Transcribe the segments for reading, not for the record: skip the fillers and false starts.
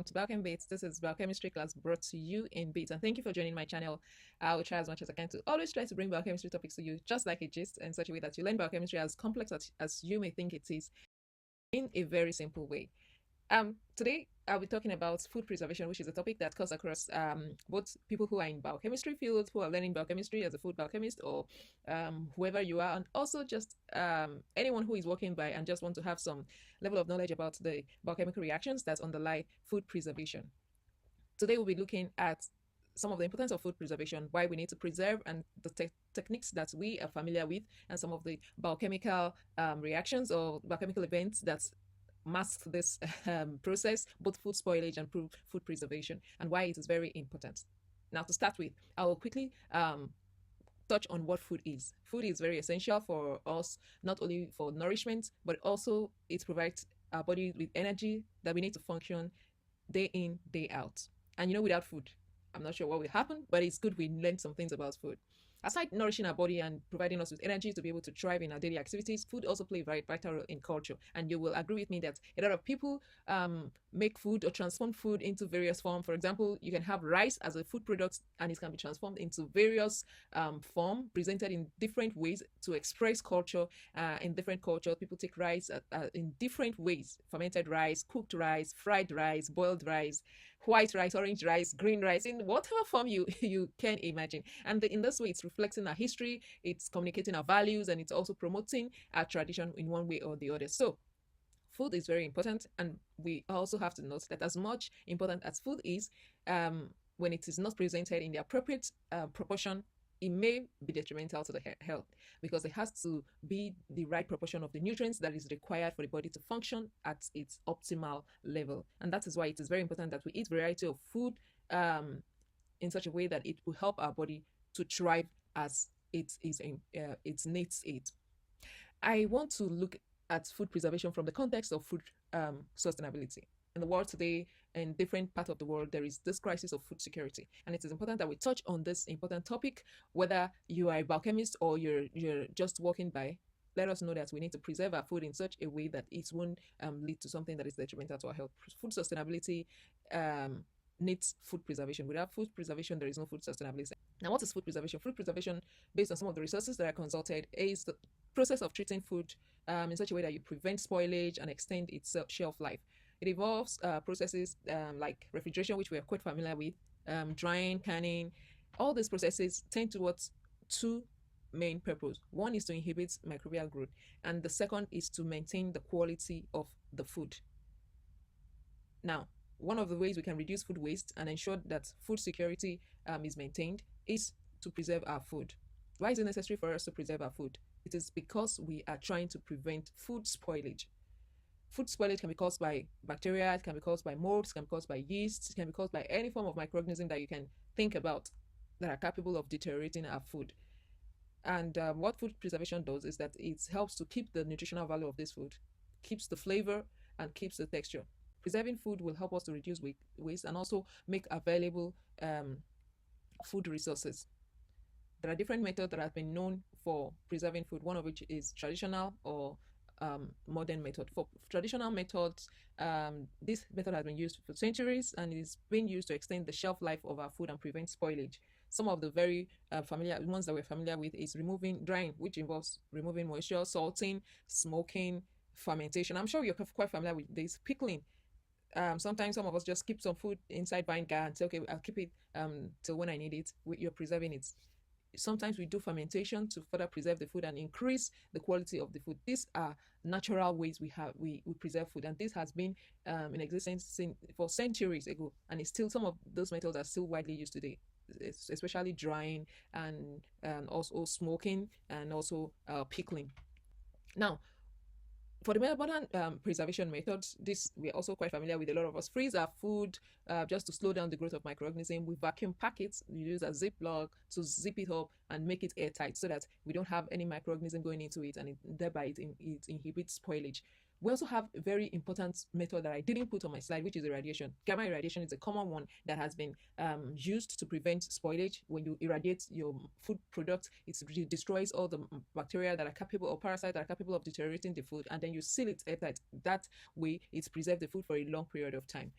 welcome to Biochem Bits. This is biochemistry class brought to you in bits, and thank you for joining my channel. I will try as much as I can to always try to bring biochemistry topics to you, just like a gist, in such a way that you learn biochemistry as complex as you may think it is, in a very simple way. Today I'll be talking about food preservation, which is a topic that cuts across both people who are in biochemistry fields, who are learning biochemistry as a food biochemist, or whoever you are, and also just anyone who is working by and just want to have some level of knowledge about the biochemical reactions that underlie food preservation. Today we'll be looking at some of the importance of food preservation, why we need to preserve, and the techniques that we are familiar with, and some of the biochemical reactions or biochemical events that mask this process, both food spoilage and food preservation, and why it is very important. Now, to start with, I will quickly touch on what food is. Food is very essential for us, not only for nourishment, but also it provides our body with energy that we need to function day in, day out. And without food, I'm not sure what will happen, but it's good we learn some things about food. Aside nourishing our body and providing us with energy to be able to thrive in our daily activities, food also plays a very vital role in culture. And you will agree with me that a lot of people make food or transform food into various forms. For example, you can have rice as a food product, and it can be transformed into various forms, presented in different ways to express culture. In different cultures, people take rice in different ways: fermented rice, cooked rice, fried rice, boiled rice, white rice, orange rice, green rice, in whatever form you can imagine. And in this way, it's reflecting our history, it's communicating our values, and it's also promoting our tradition in one way or the other. So food is very important, and we also have to note that as much important as food is, when it is not presented in the appropriate proportion, it may be detrimental to the health, because it has to be the right proportion of the nutrients that is required for the body to function at its optimal level. And that is why it is very important that we eat variety of food in such a way that it will help our body to thrive as it needs it. I want to look at food preservation from the context of food sustainability. In the world today, in different parts of the world, there is this crisis of food security, and it is important that we touch on this important topic. Whether you are a biochemist or you're just walking by, let us know that we need to preserve our food in such a way that it won't lead to something that is detrimental to our health. Food sustainability needs food preservation. Without food preservation, there is no food sustainability. Now, what is food preservation? Food preservation, based on some of the resources that I consulted, is the process of treating food in such a way that you prevent spoilage and extend its shelf life. It involves processes like refrigeration, which we are quite familiar with, drying, canning. All these processes tend towards two main purposes. One is to inhibit microbial growth, and the second is to maintain the quality of the food. Now, one of the ways we can reduce food waste and ensure that food security is maintained is to preserve our food. Why is it necessary for us to preserve our food? It is because we are trying to prevent food spoilage. Food spoilage can be caused by bacteria, it can be caused by molds, it can be caused by yeast, it can be caused by any form of microorganism that you can think about that are capable of deteriorating our food. And what food preservation does is that it helps to keep the nutritional value of this food, keeps the flavor, and keeps the texture. Preserving food will help us to reduce waste and also make available food resources. There are different methods that have been known for preserving food, one of which is traditional or modern method. For traditional methods, this method has been used for centuries and is being used to extend the shelf life of our food and prevent spoilage. Some of the very familiar ones that we're familiar with is drying, which involves removing moisture, salting, smoking, fermentation. I'm sure you're quite familiar with this. Pickling. Sometimes some of us just keep some food inside vinegar and say, okay, I'll keep it till when I need it. You're preserving it. Sometimes we do fermentation to further preserve the food and increase the quality of the food. These are natural ways we preserve food, and this has been in existence for centuries ago, and it's still, some of those methods are still widely used today, especially drying and also smoking and also pickling. Now, for the modern preservation methods, this we're also quite familiar with. A lot of us freeze our food just to slow down the growth of microorganisms. We vacuum pack it. We use a ziplock to zip it up and make it airtight so that we don't have any microorganism going into it, and thereby it inhibits spoilage. We also have a very important method that I didn't put on my slide, which is irradiation. Gamma irradiation is a common one that has been used to prevent spoilage. When you irradiate your food product, it destroys all the bacteria that are capable, or parasites that are capable of deteriorating the food, and then you seal it airtight. That way, it's preserved the food for a long period of time.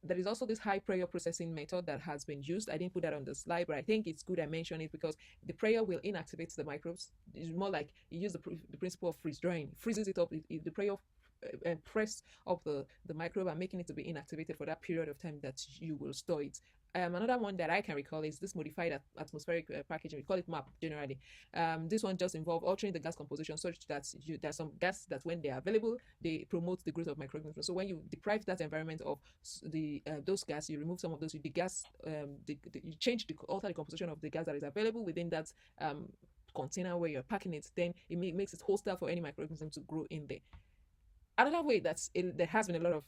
there is also this high pressure processing method that has been used. I didn't put that on the slide, but I think it's good I mention it because the prayer will inactivate the microbes. It's more like you use the principle of freeze drying, freezes it up. The prayer press up the microbe and making it to be inactivated for that period of time that you will store it. Another one that I can recall is this modified atmospheric packaging. We call it MAP generally. This one just involves altering the gas composition such that there's some gas that when they are available, they promote the growth of microorganisms. So when you deprive that environment of the those gas, you remove some of those. The gas, you alter the composition of the gas that is available within that container where you're packing it. Then it makes it hostile for any microorganism to grow in there. Another way there has been a lot of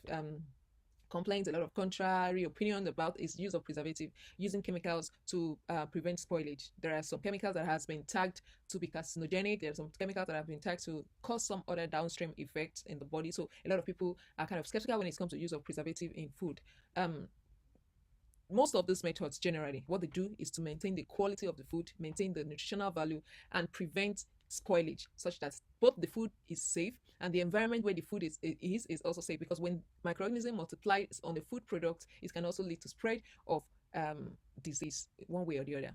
complaints, a lot of contrary opinions about is use of preservative, using chemicals to prevent spoilage. There are some chemicals that has been tagged to be carcinogenic. There are some chemicals that have been tagged to cause some other downstream effects in the body. So a lot of people are kind of skeptical when it comes to use of preservative in food. Most of these methods generally what they do is to maintain the quality of the food, maintain the nutritional value, and prevent spoilage such that both the food is safe and the environment where the food is also safe, because when microorganisms multiply on the food product, it can also lead to spread of disease one way or the other.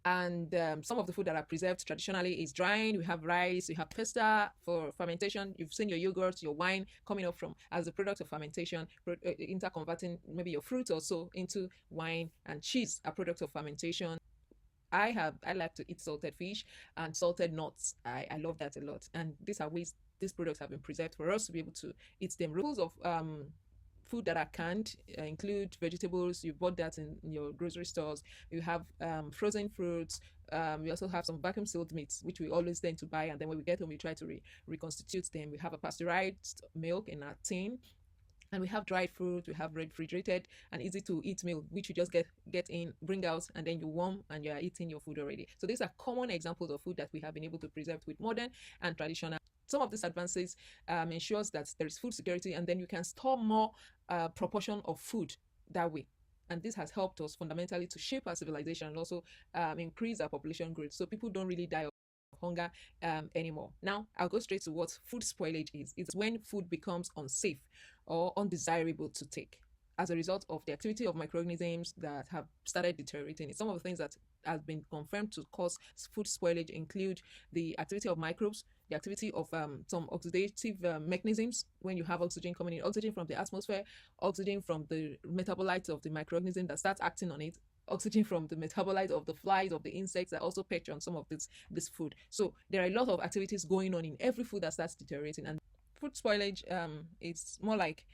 And some of the food that are preserved traditionally is drying. We have rice, we have pasta for fermentation. You've seen your yogurt, your wine coming up from as a product of fermentation, interconverting maybe your fruit also into wine, and cheese, a product of fermentation. I like to eat salted fish and salted nuts. I love that a lot. And these are ways these products have been preserved for us to be able to eat them. Rules of food that are canned include vegetables. You bought that in your grocery stores. You have frozen fruits. We also have some vacuum sealed meats, which we always tend to buy. And then when we get home, we try to reconstitute them. We have a pasteurized milk in a tin. And we have dried fruit, we have refrigerated and easy to eat meal, which you just get in, bring out, and then you warm and you are eating your food already. So these are common examples of food that we have been able to preserve with modern and traditional. Some of these advances ensures that there is food security, and then you can store more proportion of food that way. And this has helped us fundamentally to shape our civilization and also increase our population growth. So people don't really die of hunger anymore. Now, I'll go straight to what food spoilage is. It's when food becomes unsafe or undesirable to take as a result of the activity of microorganisms that have started deteriorating. Some of the things that have been confirmed to cause food spoilage include the activity of microbes, the activity of some oxidative mechanisms. When you have oxygen coming in, oxygen from the atmosphere, oxygen from the metabolites of the microorganism that starts acting on it, oxygen from the metabolites of the flies, of the insects that also perch on some of this food. So there are a lot of activities going on in every food that starts deteriorating. And food spoilage is more like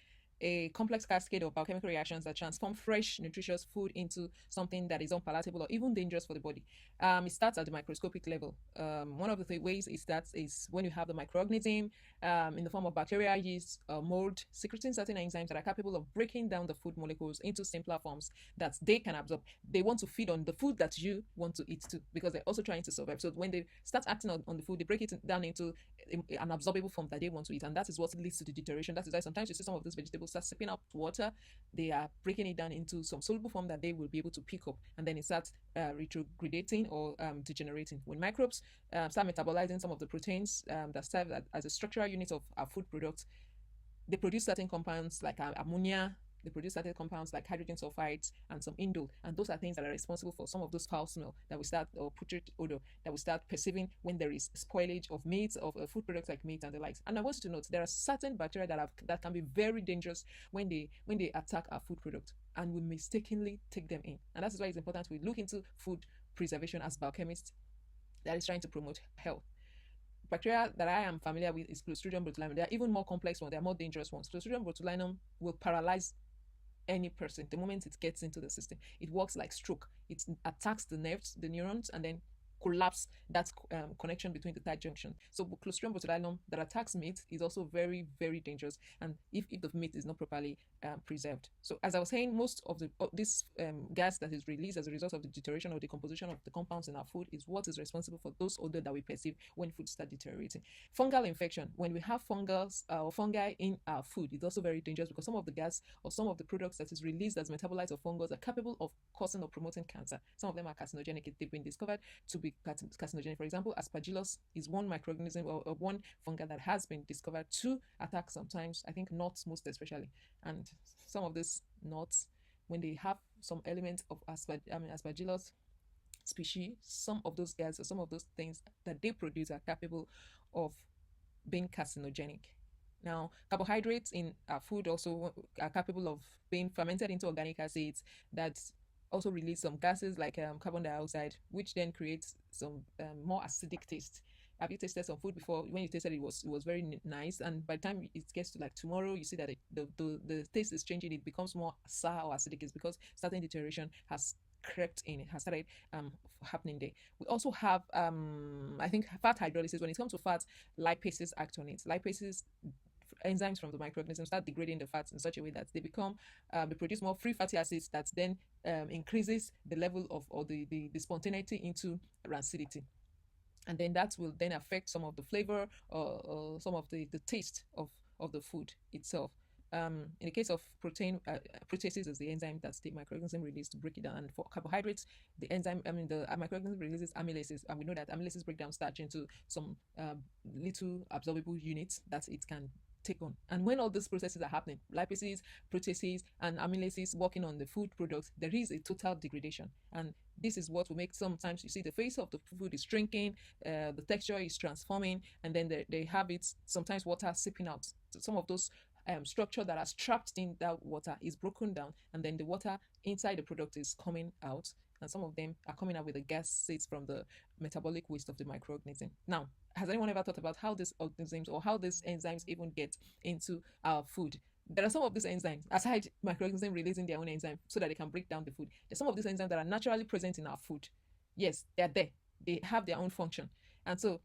a complex cascade of biochemical reactions that transform fresh, nutritious food into something that is unpalatable or even dangerous for the body. It starts at the microscopic level. One of the ways it starts is when you have the microorganism in the form of bacteria, yeast, mold, secreting certain enzymes that are capable of breaking down the food molecules into simpler forms that they can absorb. They want to feed on the food that you want to eat too, because they're also trying to survive. So when they start acting on the food, they break it down into an absorbable form that they want to eat, and that is what leads to the deterioration. That is why sometimes you see some of these vegetables start sipping out water. They are breaking it down into some soluble form that they will be able to pick up, and then it starts retrogradating or degenerating. When microbes start metabolizing some of the proteins that serve as a structural unit of our food products, they produce certain compounds like ammonia. They produce certain compounds like hydrogen sulfides and some indole, and those are things that are responsible for some of those foul smell that we start, or putrid odor that we start perceiving when there is spoilage of meat, of food products like meat and the likes. And I want you to note there are certain bacteria that can be very dangerous when they attack our food product, and we mistakenly take them in. And that is why it's important we look into food preservation as biochemists that is trying to promote health. Bacteria that I am familiar with is Clostridium botulinum. They are even more complex ones. They are more dangerous ones. Clostridium botulinum will paralyze any person the moment it gets into the system. It works like stroke. It attacks the nerves, the neurons, and then collapse that connection between the tight junction. So Clostridium botulinum that attacks meat is also very, very dangerous, and if the meat is not properly preserved. So as I was saying, most of this gas that is released as a result of the deterioration or decomposition of the compounds in our food is what is responsible for those odor that we perceive when food start deteriorating. Fungal infection, when we have fungi in our food, it's also very dangerous, because some of the gas or some of the products that is released as metabolites of fungus are capable of causing or promoting cancer. Some of them are carcinogenic. They've been discovered to be be carcinogenic. For example, aspergillus is one microorganism or one fungi that has been discovered to attack sometimes, I think nuts most especially. And some of these nuts, when they have some element of aspergillus species, some of those gases, some of those things that they produce are capable of being carcinogenic. Now, carbohydrates in our food also are capable of being fermented into organic acids that also release some gases like carbon dioxide, which then creates some more acidic taste. Have you tasted some food before? When you tasted it, was very nice, and by the time it gets to like tomorrow, you see that the taste is changing. It becomes more sour or acidic. It's because certain deterioration has crept in. It has started happening there. We also have I think fat hydrolysis. When it comes to fats, lipases act on it. Lipases, enzymes from the microorganisms, start degrading the fats in such a way that they become they produce more free fatty acids that then increases the level of or the spontaneity into rancidity, and then that will then affect some of the flavor or some of the taste of the food itself. In the case of protein, proteases is the enzyme that the microorganism releases to break it down. And for carbohydrates, the enzyme, the microorganism releases amylases, and we know that amylases break down starch into some little absorbable units that it can take on. And when all these processes are happening, lipases, proteases, and amylases working on the food products, there is a total degradation. And this is what will make sometimes you see the face of the food is shrinking, the texture is transforming, and then they have it sometimes water seeping out. So some of those structure that are trapped in that water is broken down, and then the water inside the product is coming out, and some of them are coming out with the gases from the metabolic waste of the microorganism. Now, has anyone ever thought about how these organisms or how these enzymes even get into our food? There are some of these enzymes, aside microorganisms releasing their own enzyme so that they can break down the food, there's some of these enzymes that are naturally present in our food. Yes, they're there. They have their own function. And so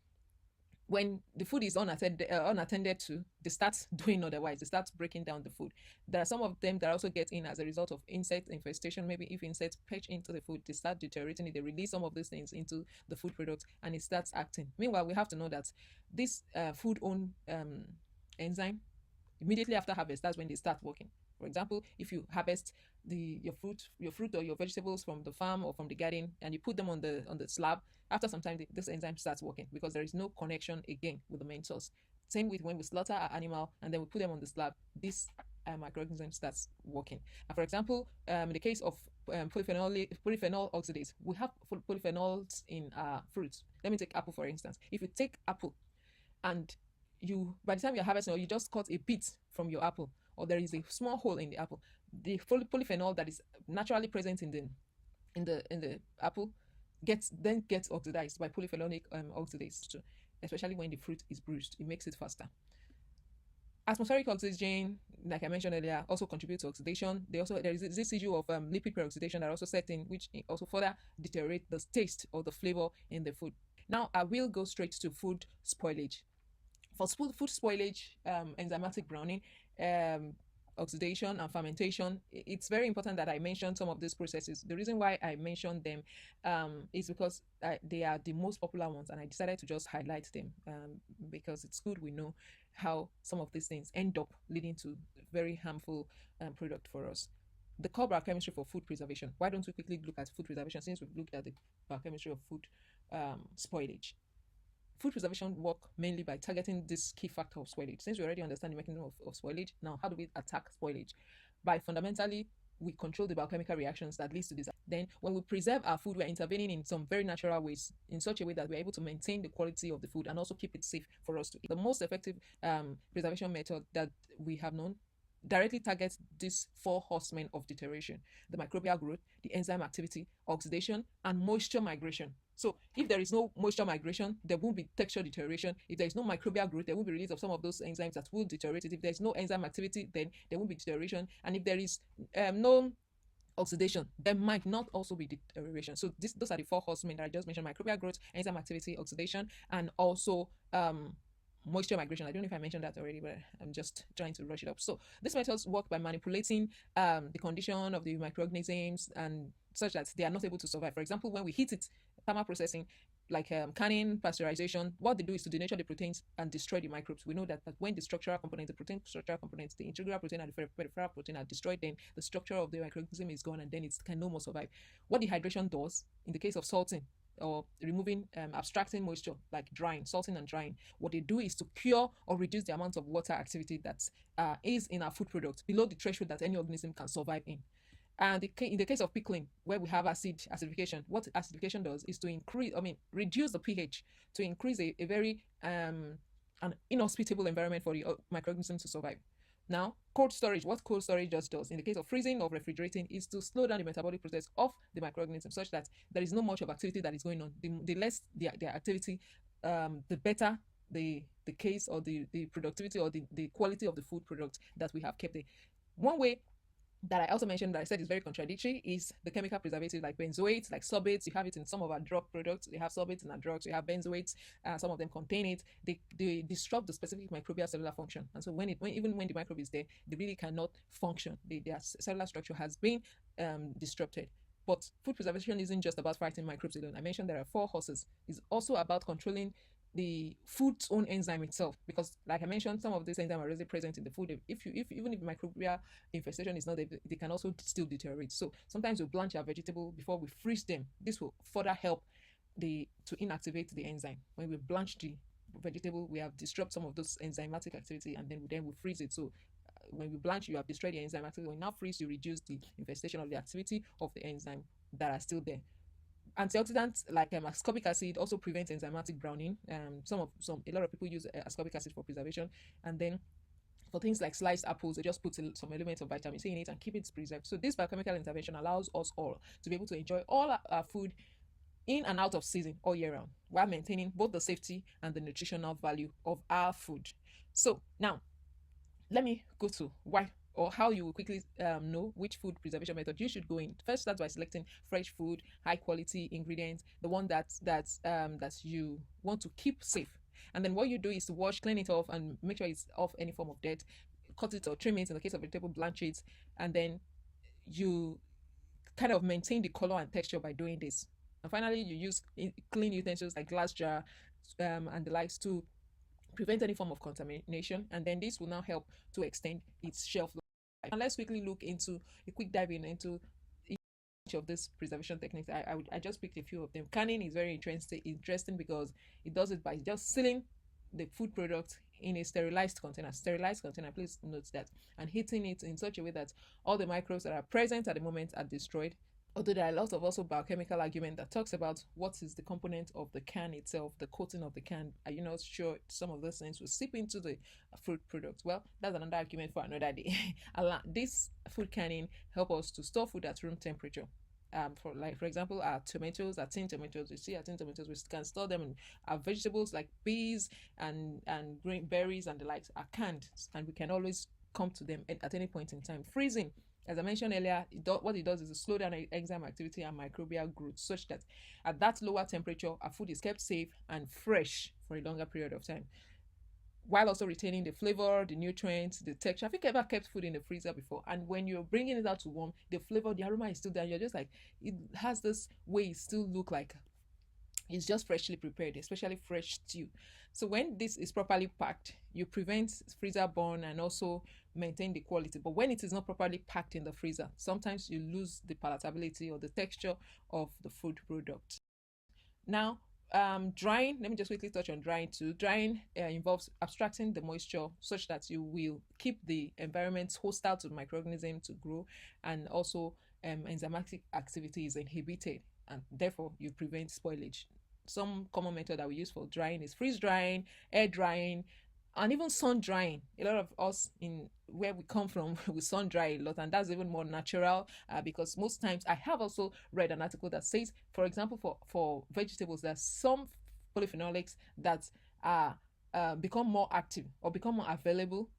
when the food is unattended to, they start doing otherwise. They start breaking down the food. There are some of them that also get in as a result of insect infestation. Maybe if insects perch into the food, they start deteriorating it. They release some of these things into the food product, and it starts acting. Meanwhile, we have to know that this food own enzyme, immediately after harvest, that's when they start working. For example, if you harvest your fruit or your vegetables from the farm or from the garden, and you put them on the slab, after some time this enzyme starts working because there is no connection again with the main source. Same with when we slaughter our animal and then we put them on the slab, this microorganism starts working. And for example, in the case of polyphenol oxidase, we have polyphenols in fruits. Let me take apple for instance. If you take apple and you, by the time you're harvesting, or you just cut a bit from your apple, or there is a small hole in the apple, the polyphenol that is naturally present in the apple gets oxidized by polyphenolic oxidase, especially when the fruit is bruised. It makes it faster. Atmospheric oxygen, like I mentioned earlier, also contributes to oxidation. There is this issue of lipid peroxidation that also set in, which also further deteriorate the taste or the flavor in the food. Now I will go straight to food spoilage. For food spoilage, enzymatic browning, oxidation and fermentation, it's very important that I mention some of these processes. The reason why I mentioned them is because they are the most popular ones, and I decided to just highlight them because it's good we know how some of these things end up leading to very harmful product for us. The core biochemistry for food preservation. Why don't we quickly look at food preservation since we've looked at the biochemistry of food spoilage? Food preservation work mainly by targeting this key factor of spoilage. Since we already understand the mechanism of spoilage, now how do we attack spoilage? By fundamentally, we control the biochemical reactions that leads to this. Then when we preserve our food, we're intervening in some very natural ways in such a way that we're able to maintain the quality of the food and also keep it safe for us to eat. The most effective preservation method that we have known directly targets these four horsemen of deterioration: the microbial growth, the enzyme activity, oxidation, and moisture migration. So if there is no moisture migration, there won't be texture deterioration. If there is no microbial growth, there won't be release of some of those enzymes that will deteriorate it. If there is no enzyme activity, then there won't be deterioration. And if there is no oxidation, there might not also be deterioration. So those are the four horsemen that I just mentioned: microbial growth, enzyme activity, oxidation, and also moisture migration. I don't know if I mentioned that already, but I'm just trying to rush it up. So these methods work by manipulating the condition of the microorganisms and such that they are not able to survive. For example, when we heat it, thermal processing, like canning, pasteurization, what they do is to denature the proteins and destroy the microbes. We know that when the structural components, the protein structural components, the integral protein and the peripheral protein are destroyed, then the structure of the microorganism is gone and then it can no more survive. What dehydration does, in the case of salting, or removing, abstracting moisture, like drying, salting and drying. What they do is to cure or reduce the amount of water activity that is in our food product below the threshold that any organism can survive in. And in the case of pickling, where we have acidification, what acidification does is to reduce the pH, to increase a very an inhospitable environment for the microorganisms to survive. Now, cold storage, what cold storage just does in the case of freezing or refrigerating is to slow down the metabolic process of the microorganism such that there is not much of activity that is going on. The less their activity, the better the case, or the productivity, or the quality of the food product that we have kept there. One way that I also mentioned that I said is very contradictory is the chemical preservatives like benzoates, like sorbates. You have it in some of our drug products. We have sorbates in our drugs. We have benzoates. Some of them contain it. They disrupt the specific microbial cellular function, and so even when the microbe is there, they really cannot function. Their cellular structure has been disrupted. But food preservation isn't just about fighting microbes alone. I mentioned there are four horses. It's also about controlling the food's own enzyme itself, because like I mentioned, some of these enzymes are already present in the food. If even if microbial infestation is not there, they can also still deteriorate. So sometimes we blanch our vegetable before we freeze them. This will further help to inactivate the enzyme. When we blanch the vegetable, we have disrupted some of those enzymatic activity, and then we freeze it. So when we blanch, you have destroyed the enzyme activity. When you now freeze, you reduce the infestation of the activity of the enzyme that are still there. Antioxidants like ascorbic acid also prevent enzymatic browning. A lot of people use ascorbic acid for preservation, and then for things like sliced apples, they just put some elements of vitamin C in it and keep it preserved. So this biochemical intervention allows us all to be able to enjoy all our food in and out of season all year round, while maintaining both the safety and the nutritional value of our food. So now let me go to why or how you will quickly know which food preservation method you should go in. First, start by selecting fresh food, high quality ingredients, the one that you want to keep safe. And then what you do is to wash, clean it off, and make sure it's off any form of dirt. Cut it or trim it. In the case of vegetable, blanch it, and then you kind of maintain the color and texture by doing this. And finally, you use clean utensils like glass jar and the likes to prevent any form of contamination, and then this will now help to extend its shelf life. And let's quickly look into a quick dive into each of these preservation techniques. I just picked a few of them. Canning is very interesting because it does it by just sealing the food product in a sterilized container. Please note that, and heating it in such a way that all the microbes that are present at the moment are destroyed. Although there are lots of also biochemical argument that talks about what is the component of the can itself, the coating of the can. Are you not sure some of those things will seep into the food product? Well, that's another argument for another day. This food canning help us to store food at room temperature. For example, our tomatoes, our tin tomatoes, you see our tin tomatoes, we can store them, and our vegetables like peas and green berries and the likes are canned, and we can always come to them at any point in time. Freezing, as I mentioned earlier, what it does is to slow down enzyme activity and microbial growth, such that at that lower temperature, our food is kept safe and fresh for a longer period of time, while also retaining the flavor, the nutrients, the texture. Have you ever kept food in the freezer before? And when you're bringing it out to warm, the flavor, the aroma is still there. You're just like, it has this way, it still look like it's just freshly prepared, especially fresh stew. So when this is properly packed, you prevent freezer burn and also maintain the quality. But when it is not properly packed in the freezer, sometimes you lose the palatability or the texture of the food product. Now, drying, let me just quickly touch on drying too. Drying involves abstracting the moisture such that you will keep the environment hostile to microorganisms to grow, and also enzymatic activity is inhibited, and therefore you prevent spoilage. Some common method that we use for drying is freeze drying, air drying, and even sun drying. A lot of us in where we come from, we sun dry a lot, and that's even more natural because most times I have also read an article that says, for example, for vegetables, there's some polyphenolics that are become more active or become more available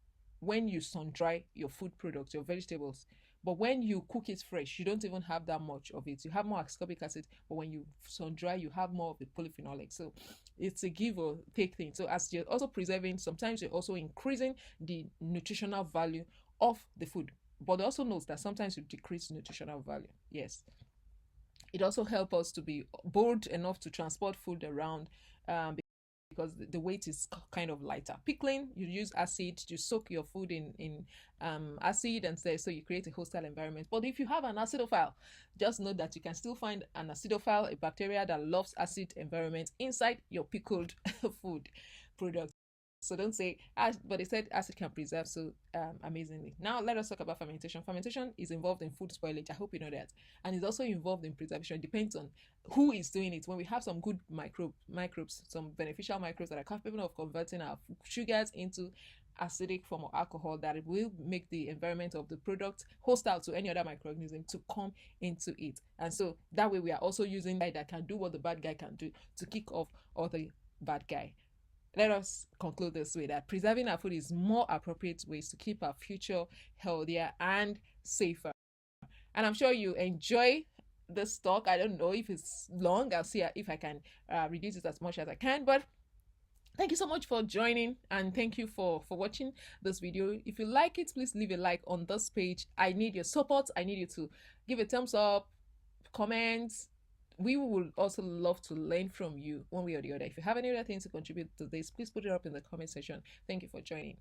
when you sun dry your food products, your vegetables. But when you cook it fresh, you don't even have that much of it. You have more ascorbic acid, but when you sun dry, you have more of the polyphenolic. So it's a give or take thing. So as you're also preserving, sometimes you're also increasing the nutritional value of the food. But it also notes that sometimes you decrease nutritional value. Yes. It also helps us to be bold enough to transport food around because the weight is kind of lighter. Pickling, you use acid to soak your food in acid, and so you create a hostile environment. But if you have an acidophile, just know that you can still find an acidophile, a bacteria that loves acid environment, inside your pickled food product. So don't say, but they said acid can preserve so amazingly. Now let us talk about fermentation. Fermentation is involved in food spoilage. I hope you know that, and it's also involved in preservation. It depends on who is doing it. When we have some good microbes, some beneficial microbes that are capable of converting our sugars into acidic form of alcohol, that it will make the environment of the product hostile to any other microorganism to come into it. And so that way we are also using that can do what the bad guy can do to kick off other bad guy. Let us conclude this way, that preserving our food is more appropriate ways to keep our future healthier and safer. And I'm sure you enjoy this talk. I don't know if it's long. I'll see if I can reduce it as much as I can. But thank you so much for joining, and thank you for watching this video. If you like it, please leave a like on this page. I need your support. I need you to give a thumbs up, comments. We would also love to learn from you one way or the other. If you have any other things to contribute to this, please put it up in the comment section. Thank you for joining.